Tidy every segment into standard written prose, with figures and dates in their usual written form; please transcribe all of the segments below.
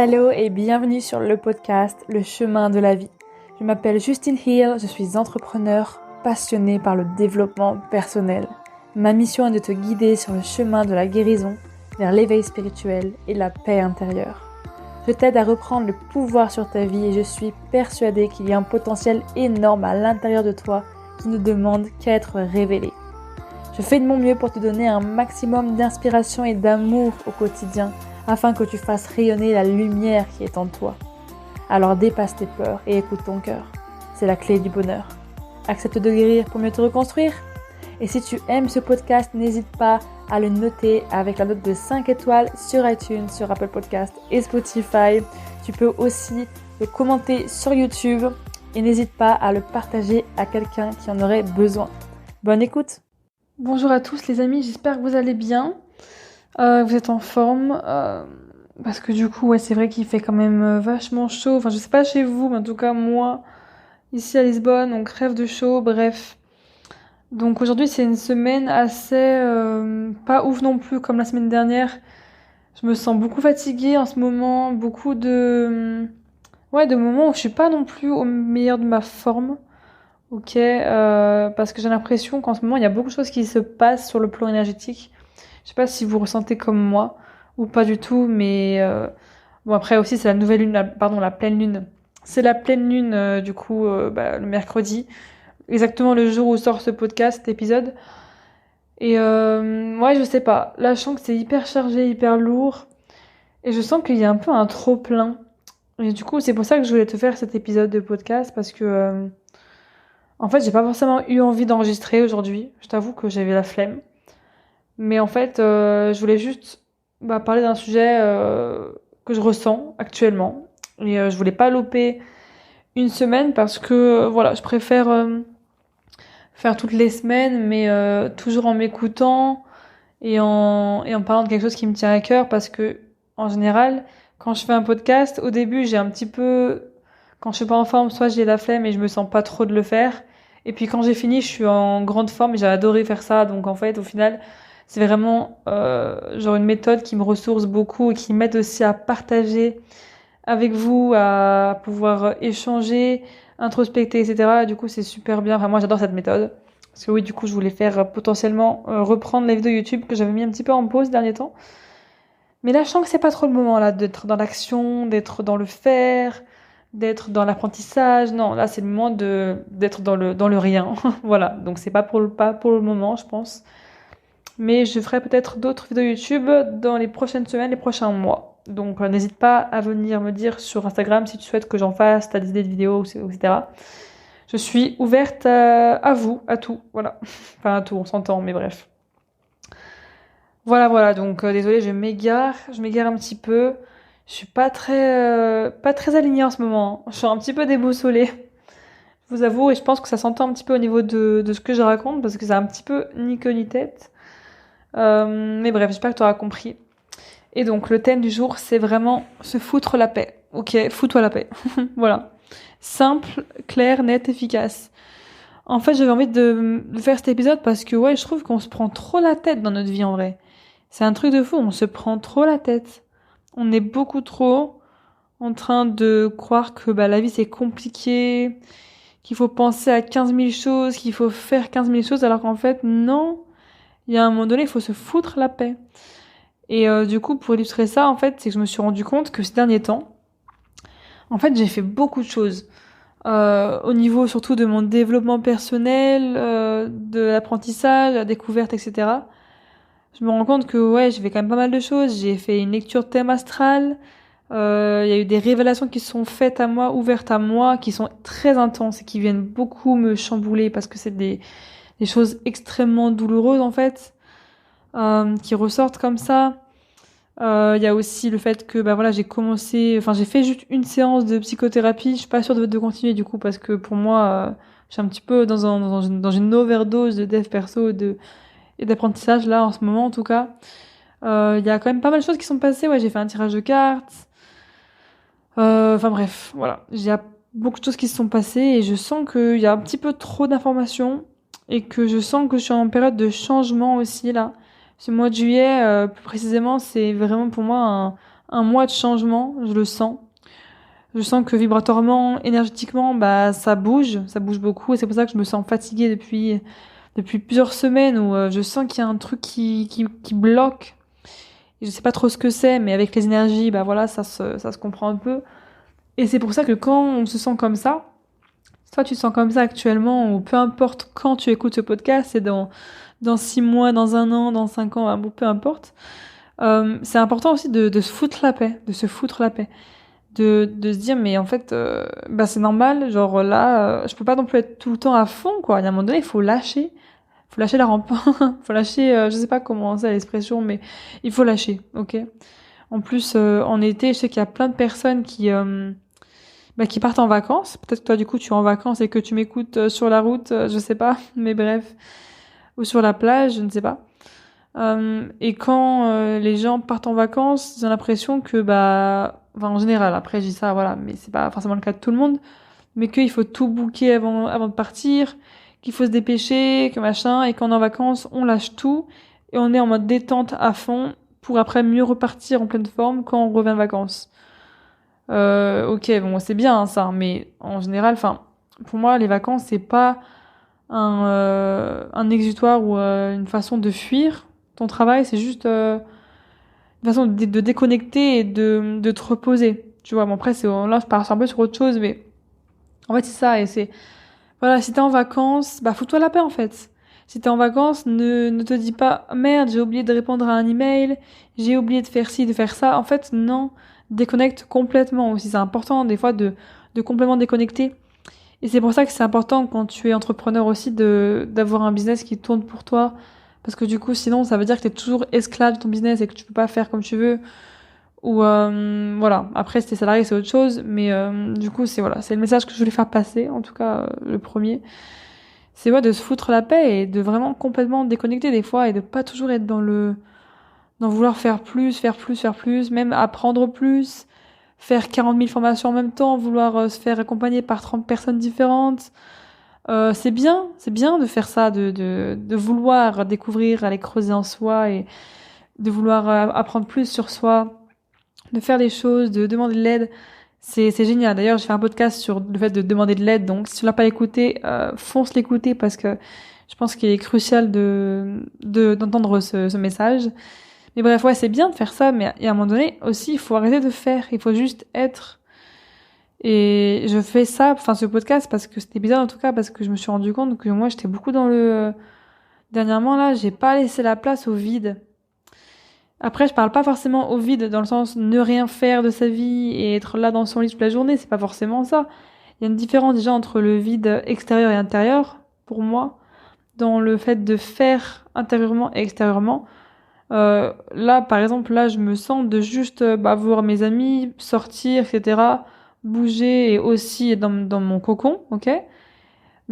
Hello et bienvenue sur le podcast Le chemin de la vie. Je m'appelle Justine Hill, je suis entrepreneur passionnée par le développement personnel. Ma mission est de te guider sur le chemin de la guérison, vers l'éveil spirituel et la paix intérieure. Je t'aide à reprendre le pouvoir sur ta vie et je suis persuadée qu'il y a un potentiel énorme à l'intérieur de toi qui ne demande qu'à être révélé. Je fais de mon mieux pour te donner un maximum d'inspiration et d'amour au quotidien afin que tu fasses rayonner la lumière qui est en toi. Alors dépasse tes peurs et écoute ton cœur. C'est la clé du bonheur. Accepte de guérir pour mieux te reconstruire. Et si tu aimes ce podcast, n'hésite pas à le noter avec la note de 5 étoiles sur iTunes, sur Apple Podcast et Spotify. Tu peux aussi le commenter sur YouTube et n'hésite pas à le partager à quelqu'un qui en aurait besoin. Bonne écoute! Bonjour à tous les amis, j'espère que vous allez bien. Vous êtes en forme, parce que du coup, ouais, c'est vrai qu'il fait quand même vachement chaud. Enfin, je sais pas chez vous, mais en tout cas, moi, ici à Lisbonne, on crève de chaud, bref. Donc aujourd'hui, c'est une semaine assez pas ouf non plus, comme la semaine dernière. Je me sens beaucoup fatiguée en ce moment, beaucoup de moments où je suis pas non plus au meilleur de ma forme. Ok, parce que j'ai l'impression qu'en ce moment, il y a beaucoup de choses qui se passent sur le plan énergétique. Je sais pas si vous ressentez comme moi ou pas du tout, mais bon après aussi c'est la nouvelle lune, la pleine lune. C'est la pleine lune du coup le mercredi, exactement le jour où sort ce podcast, cet épisode. Et ouais je sais pas, là je sens que c'est hyper chargé, hyper lourd, et je sens qu'il y a un peu un trop plein. Et du coup c'est pour ça que je voulais te faire cet épisode de podcast parce que en fait j'ai pas forcément eu envie d'enregistrer aujourd'hui. Je t'avoue que j'avais la flemme. Mais en fait, je voulais juste parler d'un sujet que je ressens actuellement. Et je voulais pas louper une semaine parce que voilà, je préfère faire toutes les semaines, mais toujours en m'écoutant et en parlant de quelque chose qui me tient à cœur parce que en général, quand je fais un podcast, au début, j'ai un petit peu, quand je suis pas en forme, soit j'ai la flemme et je me sens pas trop de le faire. Et puis quand j'ai fini, je suis en grande forme et j'ai adoré faire ça. Donc en fait, au final, c'est vraiment genre une méthode qui me ressource beaucoup et qui m'aide aussi à partager avec vous, à pouvoir échanger, introspecter, etc. Et du coup, c'est super bien. Enfin, moi, j'adore cette méthode. Parce que oui, du coup, je voulais faire potentiellement reprendre les vidéos YouTube que j'avais mis un petit peu en pause ces derniers temps. Mais là, je sens que c'est pas trop le moment là d'être dans l'action, d'être dans le faire, d'être dans l'apprentissage. Non, là, c'est le moment d'être dans le rien. Voilà. Donc, c'est pas pour le moment, je pense. Mais je ferai peut-être d'autres vidéos YouTube dans les prochaines semaines, les prochains mois. Donc n'hésite pas à venir me dire sur Instagram si tu souhaites que j'en fasse, t'as des idées de vidéos, etc. Je suis ouverte à vous, à tout, voilà. Enfin à tout, on s'entend, mais bref. Voilà, donc désolée, je m'égare un petit peu. Je suis pas très alignée en ce moment. Je suis un petit peu déboussolée. Je vous avoue, et je pense que ça s'entend un petit peu au niveau de ce que je raconte, parce que c'est un petit peu ni queue ni tête. Mais bref, j'espère que tu auras compris. Et donc, le thème du jour, c'est vraiment se foutre la paix. Ok, fous-toi la paix. Voilà. Simple, clair, net, efficace. En fait, j'avais envie de faire cet épisode parce que, ouais, je trouve qu'on se prend trop la tête dans notre vie, en vrai. C'est un truc de fou, on se prend trop la tête. On est beaucoup trop en train de croire que la vie, c'est compliqué, qu'il faut penser à 15 000 choses, qu'il faut faire 15 000 choses, alors qu'en fait, non. Il y a un moment donné, il faut se foutre la paix. Et du coup, pour illustrer ça, en fait, c'est que je me suis rendu compte que ces derniers temps, en fait, j'ai fait beaucoup de choses. Au niveau surtout de mon développement personnel, de l'apprentissage, la découverte, etc. Je me rends compte que ouais, j'ai fait quand même pas mal de choses. J'ai fait une lecture de thème astral. Il y a eu des révélations qui sont faites à moi, ouvertes à moi, qui sont très intenses et qui viennent beaucoup me chambouler parce que c'est des choses extrêmement douloureuses en fait. Qui ressortent comme ça. Il y a aussi le fait que j'ai fait juste une séance de psychothérapie. Je suis pas sûre de continuer du coup parce que pour moi, je suis un petit peu dans une overdose de dev perso et d'apprentissage là en ce moment en tout cas. Il y a quand même pas mal de choses qui sont passées. Ouais, j'ai fait un tirage de cartes. Enfin bref, voilà. Il y a beaucoup de choses qui se sont passées et je sens qu'il y a un petit peu trop d'informations et que je sens que je suis en période de changement aussi là. Ce mois de juillet, plus précisément, c'est vraiment pour moi un mois de changement, je le sens. Je sens que vibratoirement, énergétiquement, ça bouge beaucoup. Et c'est pour ça que je me sens fatiguée depuis plusieurs semaines où je sens qu'il y a un truc qui bloque. Et je sais pas trop ce que c'est, mais avec les énergies, ça se comprend un peu. Et c'est pour ça que quand on se sent comme ça, toi tu te sens comme ça actuellement, ou peu importe quand tu écoutes ce podcast, c'est dans 6 mois, dans 1 an, dans 5 ans, peu importe. C'est important aussi de se foutre la paix, de se dire mais en fait c'est normal, genre là je peux pas non plus être tout le temps à fond quoi. Il y a un moment donné, il faut lâcher la rampe. Faut lâcher je sais pas comment c'est l'expression, mais il faut lâcher, OK? En plus en été, je sais qu'il y a plein de personnes qui partent en vacances. Peut-être que toi du coup tu es en vacances et que tu m'écoutes sur la route, je sais pas, mais bref, ou sur la plage, je ne sais pas. Et quand les gens partent en vacances, ils ont l'impression que en général, après je dis ça, voilà, mais c'est pas forcément le cas de tout le monde, mais qu'il faut tout booker avant de partir, qu'il faut se dépêcher, que machin, et quand on est en vacances, on lâche tout et on est en mode détente à fond pour après mieux repartir en pleine forme quand on revient de vacances. Ok, bon, c'est bien ça, mais en général, pour moi, les vacances, c'est pas un exutoire ou une façon de fuir ton travail, c'est juste une façon de déconnecter et de te reposer. Tu vois, bon après, là, je pars un peu sur autre chose, mais en fait, c'est ça, et c'est, voilà, si t'es en vacances, fous-toi la paix, en fait. Si t'es en vacances, ne te dis pas, merde, j'ai oublié de répondre à un email, j'ai oublié de faire ci, de faire ça. En fait, non. Déconnecte complètement aussi. C'est important, des fois, de complètement déconnecter. Et c'est pour ça que c'est important quand tu es entrepreneur aussi d'avoir un business qui tourne pour toi. Parce que du coup, sinon, ça veut dire que tu es toujours esclave de ton business et que tu peux pas faire comme tu veux. Ou voilà. Après, si t'es salarié, c'est autre chose. Mais du coup, c'est le message que je voulais faire passer. En tout cas, le premier. C'est de se foutre la paix et de vraiment complètement déconnecter des fois et de pas toujours être dans vouloir faire plus, même apprendre plus, faire 40 000 formations en même temps, vouloir se faire accompagner par 30 personnes différentes. C'est bien de faire ça, de vouloir découvrir, aller creuser en soi et de vouloir apprendre plus sur soi, de faire des choses, de demander de l'aide. C'est génial. D'ailleurs, j'ai fait un podcast sur le fait de demander de l'aide, donc si tu l'as pas écouté, fonce l'écouter parce que je pense qu'il est crucial d'entendre ce message. Mais bref, ouais, c'est bien de faire ça, mais à un moment donné aussi, il faut arrêter de faire, il faut juste être. Et je fais ça, ce podcast, parce que cet épisode en tout cas, parce que je me suis rendu compte que moi j'étais beaucoup dans dernièrement là, j'ai pas laissé la place au vide. Après, je parle pas forcément au vide dans le sens ne rien faire de sa vie et être là dans son lit toute la journée, c'est pas forcément ça. Il y a une différence déjà entre le vide extérieur et intérieur, pour moi, dans le fait de faire intérieurement et extérieurement. Là, par exemple, là, je me sens de juste voir mes amis, sortir, etc., bouger et aussi être dans mon cocon, ok?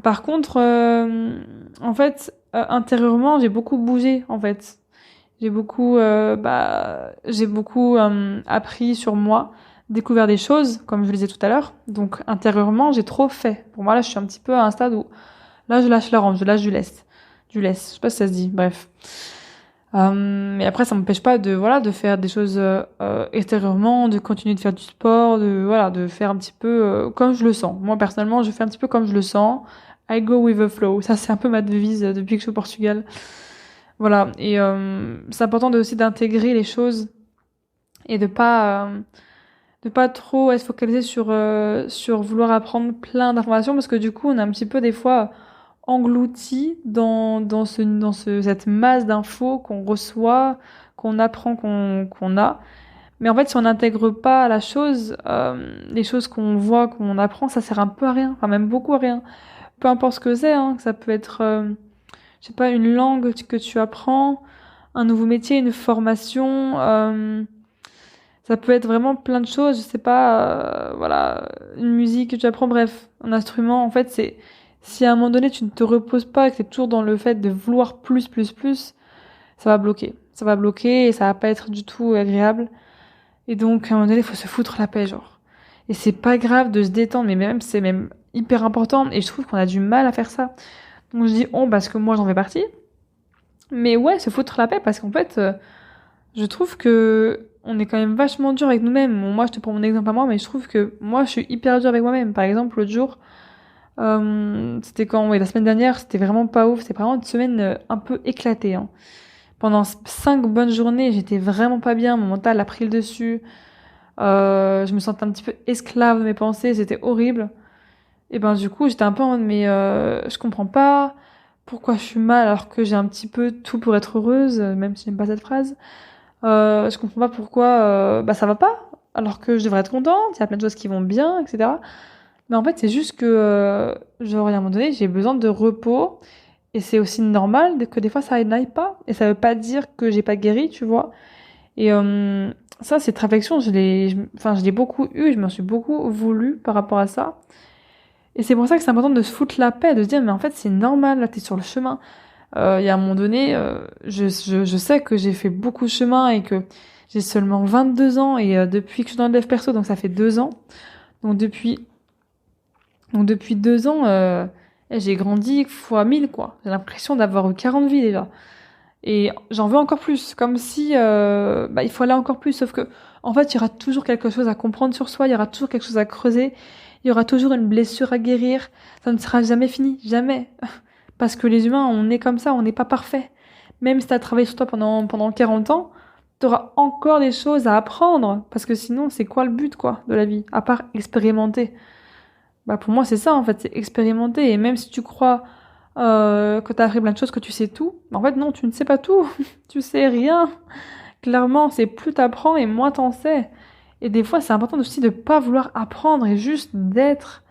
Par contre, en fait, intérieurement, j'ai beaucoup bougé, en fait. J'ai beaucoup appris sur moi, découvert des choses, comme je le disais tout à l'heure. Donc, intérieurement, j'ai trop fait. Pour moi, là, je suis un petit peu à un stade où, là, je lâche la rampe, je lâche du lest. Du lest, je sais pas si ça se dit, bref. Mais après, ça m'empêche pas de faire des choses extérieurement, de continuer de faire du sport, de faire un petit peu comme je le sens. Moi, personnellement, je fais un petit peu comme je le sens. I go with the flow. Ça, c'est un peu ma devise depuis que je suis au Portugal. Voilà. Et c'est important aussi d'intégrer les choses et de pas trop être focalisé sur vouloir apprendre plein d'informations parce que du coup, on est un petit peu des fois englouti dans cette masse d'infos qu'on reçoit, qu'on apprend, qu'on a. Mais en fait, si on n'intègre pas la chose, les choses qu'on voit, qu'on apprend, ça sert un peu à rien, enfin même beaucoup à rien. Peu importe ce que c'est, hein, que ça peut être, je sais pas, une langue que tu apprends, un nouveau métier, une formation, ça peut être vraiment plein de choses, je sais pas, une musique que tu apprends, bref, un instrument. En fait, si à un moment donné tu ne te reposes pas et que t'es toujours dans le fait de vouloir plus, ça va bloquer. Ça va bloquer et ça va pas être du tout agréable. Et donc, à un moment donné, il faut se foutre la paix, genre. Et c'est pas grave de se détendre, mais c'est même hyper important. Et je trouve qu'on a du mal à faire ça. Donc je dis parce que moi j'en fais partie. Mais ouais, se foutre la paix parce qu'en fait, je trouve que on est quand même vachement dur avec nous-mêmes. Bon, moi, je te prends mon exemple à moi, mais je trouve que moi, je suis hyper dur avec moi-même. Par exemple, l'autre jour, c'était quand, ouais, la semaine dernière, c'était vraiment pas ouf. C'était vraiment une semaine un peu éclatée, hein. Pendant 5 bonnes journées, j'étais vraiment pas bien. Mon mental a pris le dessus. Je me sentais un petit peu esclave de mes pensées. C'était horrible. Et ben, du coup, j'étais un peu en mode, mais je comprends pas pourquoi je suis mal alors que j'ai un petit peu tout pour être heureuse, même si j'aime pas cette phrase. Je comprends pas pourquoi ça va pas alors que je devrais être contente, il y a plein de choses qui vont bien, etc. Mais en fait, c'est juste que, genre, à un moment donné, j'ai besoin de repos. Et c'est aussi normal que des fois, ça n'aille pas. Et ça veut pas dire que j'ai pas guéri, tu vois. Et ça, cette réflexion, je l'ai beaucoup eue. Je m'en suis beaucoup voulu par rapport à ça. Et c'est pour ça que c'est important de se foutre la paix, de se dire, mais en fait, c'est normal, là, t'es sur le chemin. Il y a un moment donné, je sais que j'ai fait beaucoup de chemin et que j'ai seulement 22 ans et depuis que je suis dans le dev perso, donc ça fait 2 ans. Donc depuis 2 ans, j'ai grandi fois 1000, quoi. J'ai l'impression d'avoir eu 40 vies déjà. Et j'en veux encore plus, comme si il faut aller encore plus. Sauf que, en fait, il y aura toujours quelque chose à comprendre sur soi, il y aura toujours quelque chose à creuser, il y aura toujours une blessure à guérir. Ça ne sera jamais fini, jamais. Parce que les humains, on est comme ça, on n'est pas parfait. Même si tu as travaillé sur toi pendant 40 ans, tu auras encore des choses à apprendre. Parce que sinon, c'est quoi le but, quoi, de la vie? À part expérimenter. Bah, pour moi, c'est ça, en fait, c'est expérimenter. Et même si tu crois que tu as appris plein de choses, que tu sais tout, en fait, non, tu ne sais pas tout. Tu sais rien. Clairement, c'est plus t'apprends et moins t'en sais. Et des fois, c'est important aussi de pas vouloir apprendre et juste d'être,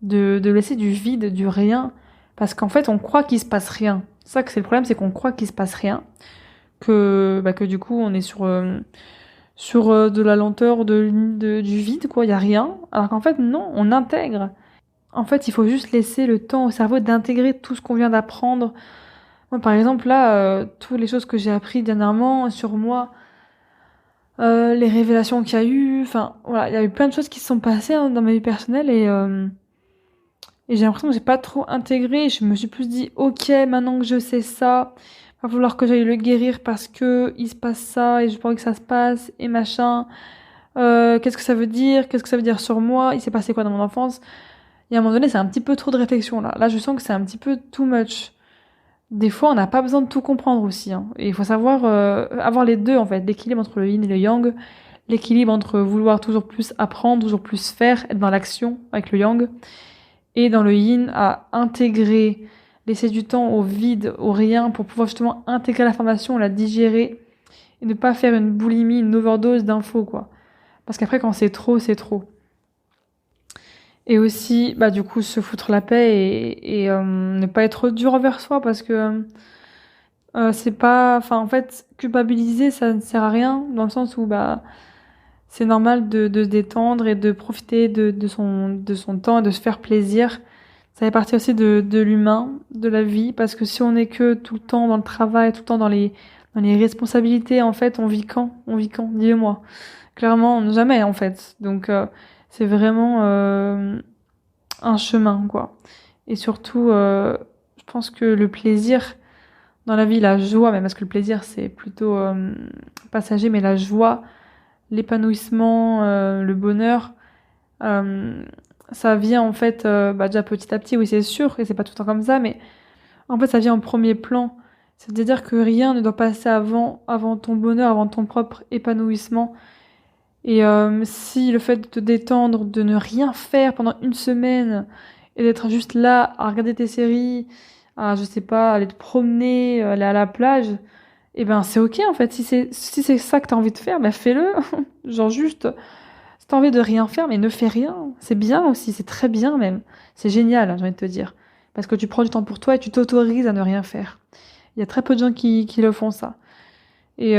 de laisser du vide, du rien. Parce qu'en fait, on croit qu'il se passe rien. Ça que c'est le problème, c'est qu'on croit qu'il se passe rien. Que du coup, on est sur de la lenteur, du vide, quoi. Il y a rien. Alors qu'en fait, non, on intègre. En fait, il faut juste laisser le temps au cerveau d'intégrer tout ce qu'on vient d'apprendre. Moi, par exemple, là, toutes les choses que j'ai appris dernièrement sur moi, les révélations qu'il y a eu, enfin, voilà, il y a eu plein de choses qui se sont passées hein, dans ma vie personnelle et j'ai l'impression que j'ai pas trop intégré. Je me suis plus dit, ok, maintenant que je sais ça, va falloir que j'aille le guérir parce que il se passe ça et je pas envie que ça se passe et machin. Qu'est-ce que ça veut dire? Qu'est-ce que ça veut dire sur moi? Il s'est passé quoi dans mon enfance? Et à un moment donné, c'est un petit peu trop de réflexion là. Là, je sens que c'est un petit peu too much. Des fois, on n'a pas besoin de tout comprendre aussi, hein. Et il faut savoir avoir les deux en fait, l'équilibre entre le yin et le yang, l'équilibre entre vouloir toujours plus apprendre, toujours plus faire, être dans l'action avec le yang, et dans le yin à intégrer, laisser du temps au vide, au rien, pour pouvoir justement intégrer l'information, la digérer, et ne pas faire une boulimie, une overdose d'infos, quoi. Parce qu'après, quand c'est trop, c'est trop. Et aussi, bah du coup, se foutre la paix et ne pas être dur envers soi, parce que c'est pas... Enfin, en fait, culpabiliser, ça ne sert à rien, dans le sens où, bah, c'est normal de se détendre et de profiter de son temps et de se faire plaisir. Ça fait partie aussi de l'humain, de la vie, parce que si on est que tout le temps dans le travail, tout le temps dans les responsabilités, en fait, on vit quand? On vit quand? Dis-le-moi. Clairement, jamais, en fait. Donc, c'est vraiment un chemin, quoi. Et surtout, je pense que le plaisir dans la vie, la joie, même parce que le plaisir, c'est plutôt passager, mais la joie, l'épanouissement, le bonheur, euh, ça vient en fait déjà petit à petit, oui c'est sûr, et c'est pas tout le temps comme ça, mais en fait ça vient en premier plan. C'est-à-dire que rien ne doit passer avant ton bonheur, avant ton propre épanouissement. Et si le fait de te détendre, de ne rien faire pendant une semaine, et d'être juste là à regarder tes séries, à je sais pas, aller te promener, aller à la plage, et ben c'est ok en fait. Si c'est ça que t'as envie de faire, ben fais-le. Genre juste, si t'as envie de rien faire, mais ne fais rien. C'est bien aussi, c'est très bien même. C'est génial, hein, j'ai envie de te dire. Parce que tu prends du temps pour toi et tu t'autorises à ne rien faire. Il y a très peu de gens qui le font ça. Et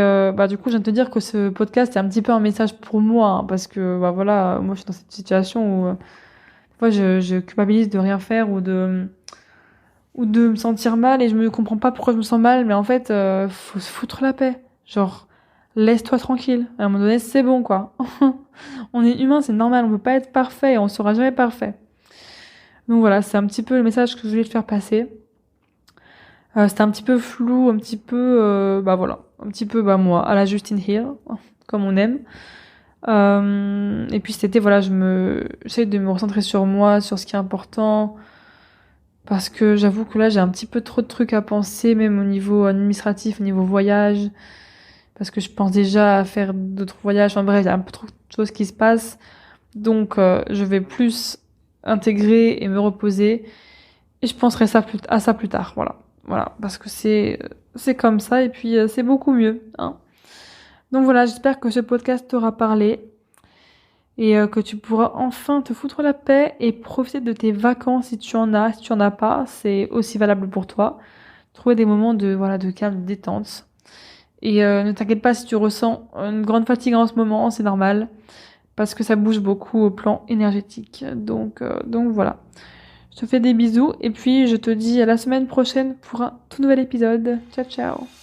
du coup, je viens de te dire que ce podcast est un petit peu un message pour moi, hein, parce que bah voilà, moi je suis dans cette situation où moi je culpabilise de rien faire ou de me sentir mal et je me comprends pas pourquoi je me sens mal, mais en fait, faut se foutre la paix. Genre, laisse-toi tranquille. À un moment donné, c'est bon, quoi. On est humain, c'est normal, on peut pas être parfait et on sera jamais parfait. Donc voilà, c'est un petit peu le message que je voulais te faire passer. C'était un petit peu flou, un petit peu, voilà, un petit peu, moi, à la Justine Hill, comme on aime. Et puis cet été, voilà, j'essaie de me recentrer sur moi, sur ce qui est important, parce que j'avoue que là, j'ai un petit peu trop de trucs à penser, même au niveau administratif, au niveau voyage, parce que je pense déjà à faire d'autres voyages. Enfin bref, il y a un peu trop de choses qui se passent. Donc, je vais plus intégrer et me reposer. Et je penserai à ça plus tard. Voilà. Parce que c'est comme ça. Et puis, c'est beaucoup mieux, hein. Donc voilà, j'espère que ce podcast t'aura parlé. Et que tu pourras enfin te foutre la paix et profiter de tes vacances si tu en as. Si tu en as pas, c'est aussi valable pour toi. Trouver des moments de calme, de détente. Et ne t'inquiète pas si tu ressens une grande fatigue en ce moment, c'est normal. Parce que ça bouge beaucoup au plan énergétique. Donc voilà. Je te fais des bisous et puis je te dis à la semaine prochaine pour un tout nouvel épisode. Ciao ciao.